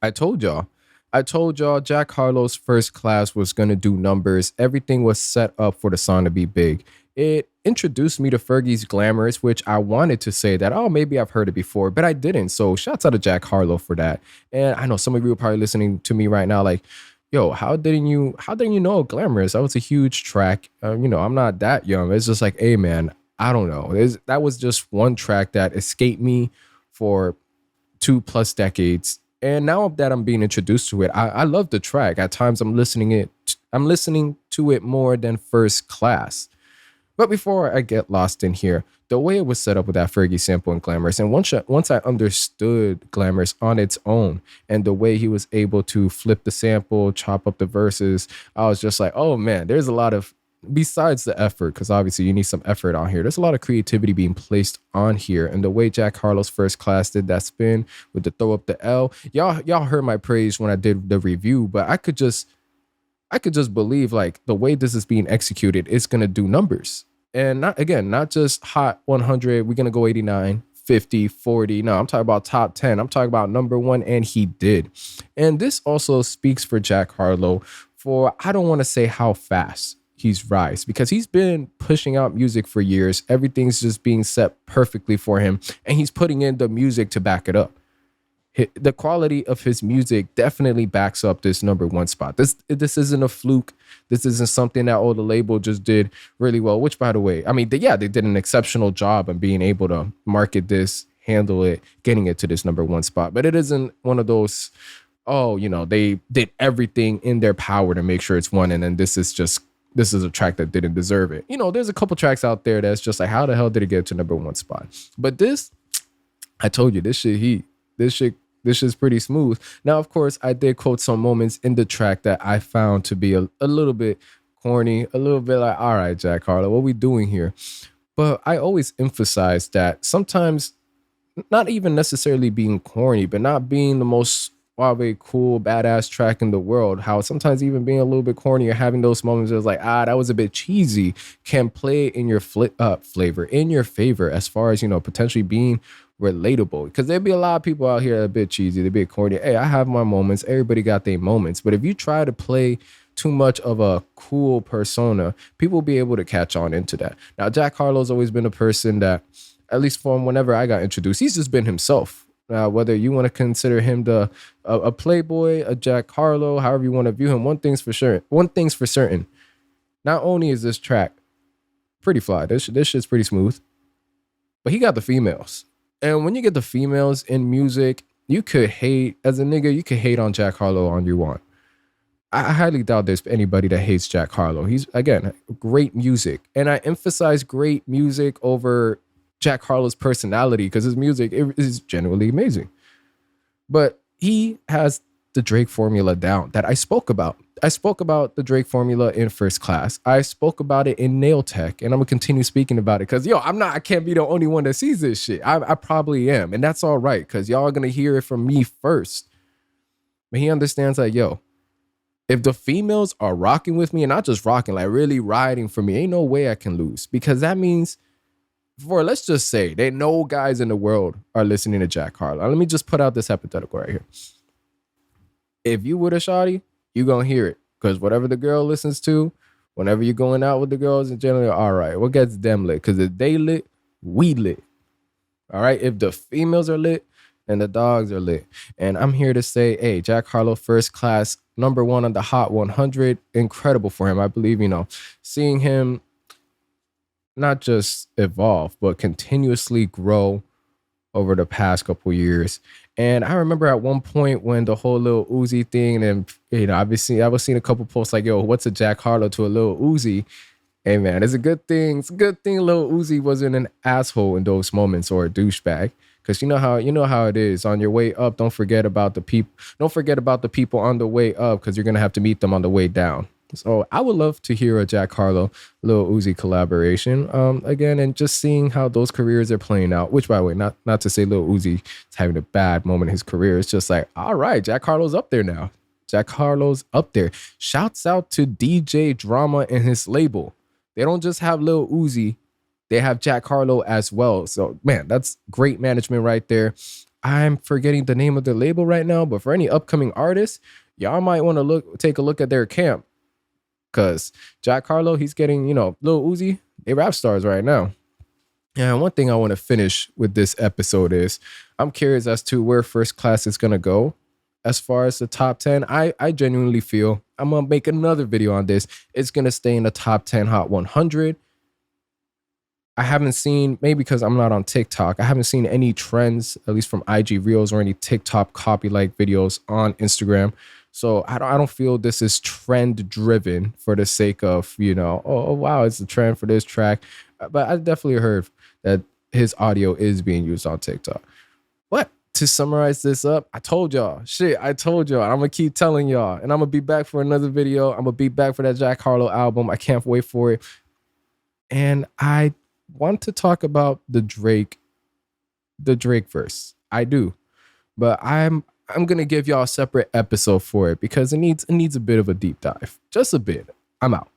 I told y'all. I told y'all Jack Harlow's first class was going to do numbers. Everything was set up for the song to be big. It introduced me to Fergie's Glamorous, which I wanted to say that, oh, maybe I've heard it before, but I didn't. So shouts out to Jack Harlow for that. And I know some of you are probably listening to me right now, like, yo, how didn't you know Glamorous? That was a huge track. I'm not that young. It's just like, hey man, I don't know. That was just one track that escaped me for 2+ decades. And now that I'm being introduced to it, I love the track. At times I'm listening to it more than first class. But before I get lost in here, the way it was set up with that Fergie sample and Glamorous, and once I understood Glamorous on its own and the way he was able to flip the sample, chop up the verses, I was just like, oh man, there's a lot of, besides the effort, because obviously you need some effort on here. There's a lot of creativity being placed on here, and the way Jack Harlow's first class did that spin with the throw up the L, y'all heard my praise when I did the review, but I could just believe like the way this is being executed, it's gonna do numbers. And not just hot 100, we're gonna go 89, 50, 40. No, I'm talking about top 10. I'm talking about number one, and he did. And this also speaks for Jack Harlow for, I don't want to say how fast he's rise, because he's been pushing out music for years. Everything's just being set perfectly for him, and he's putting in the music to back it up. The quality of his music definitely backs up this number one spot. This isn't a fluke. This isn't something that, oh, the label just did really well, which, by the way, I mean, they did an exceptional job in being able to market this, handle it, getting it to this number one spot. But it isn't one of those, oh, they did everything in their power to make sure it's one, and then this is a track that didn't deserve it. There's a couple tracks out there that's just like, how the hell did it get to number one spot? But this, I told you, this shit heat. This shit's pretty smooth. Now, of course, I did quote some moments in the track that I found to be a little bit corny, a little bit like, all right, Jack Harlow, what we doing here? But I always emphasize that sometimes not even necessarily being corny, but not being the most suave, cool, badass track in the world. How sometimes even being a little bit corny or having those moments where it's like, that was a bit cheesy, can play in your flavor, in your favor, as far as, potentially being relatable. Because there'd be a lot of people out here that are a bit cheesy, they're a bit corny. Hey, I have my moments. Everybody got their moments. But if you try to play too much of a cool persona, people will be able to catch on into that. Now, Jack Harlow's always been a person that, at least from whenever I got introduced, he's just been himself. Whether you want to consider him a playboy, a Jack Harlow, however you want to view him, one thing's for sure. One thing's for certain. Not only is this track pretty fly, this shit's pretty smooth, but he got the females. And when you get the females in music, you could hate, as a nigga, you could hate on Jack Harlow all you want. I highly doubt there's anybody that hates Jack Harlow. He's, again, great music. And I emphasize great music over Jack Harlow's personality because his music is genuinely amazing. But he has the Drake formula down that I spoke about. I spoke about the Drake formula in first class. I spoke about it in Nail Tech, and I'm gonna continue speaking about it because I can't be the only one that sees this shit. I probably am, and that's all right because y'all are gonna hear it from me first. But he understands that, if the females are rocking with me and not just rocking, like really riding for me, ain't no way I can lose, because that means, let's just say that no guys in the world are listening to Jack Harlow. Let me just put out this hypothetical right here. If you with a shawty, you gonna hear it, because whatever the girl listens to, whenever you're going out with the girls, in general, all right, what gets them lit? Because if they lit, we lit. All right, if the females are lit, and the dogs are lit. And I'm here to say, hey, Jack Harlow, first class, number one on the Hot 100, incredible for him. I believe, seeing him not just evolve, but continuously grow over the past couple years. And I remember at one point when the whole Lil Uzi thing, and I was seeing a couple posts like, what's a Jack Harlow to a Lil Uzi? Hey man, it's a good thing. It's a good thing Lil Uzi wasn't an asshole in those moments or a douchebag. Because you know how it is. On your way up, don't forget about the people. Don't forget about the people on the way up, because you're gonna have to meet them on the way down. So I would love to hear a Jack Harlow, Lil Uzi collaboration again, and just seeing how those careers are playing out. Which, by the way, not to say Lil Uzi is having a bad moment in his career. It's just like, all right, Jack Harlow's up there now. Jack Harlow's up there. Shouts out to DJ Drama and his label. They don't just have Lil Uzi. They have Jack Harlow as well. So, man, that's great management right there. I'm forgetting the name of the label right now, but for any upcoming artists, y'all might want to take a look at their camp. Cause Jack Harlow, he's getting, Lil Uzi, they rap stars right now. And one thing I want to finish with this episode is I'm curious as to where First Class is gonna go as far as the top 10. I genuinely feel I'm gonna make another video on this. It's gonna stay in the top 10 Hot 100. I haven't seen, maybe because I'm not on TikTok, I haven't seen any trends, at least from IG Reels or any TikTok copy like videos on Instagram. So I don't feel this is trend driven for the sake of, oh wow, it's a trend for this track. But I definitely heard that his audio is being used on TikTok. But to summarize this up, I told y'all. I'm gonna keep telling y'all. And I'm gonna be back for another video. I'm gonna be back for that Jack Harlow album. I can't wait for it. And I want to talk about the Drake verse. I do. But I'm gonna give y'all a separate episode for it because it needs a bit of a deep dive. Just a bit. I'm out.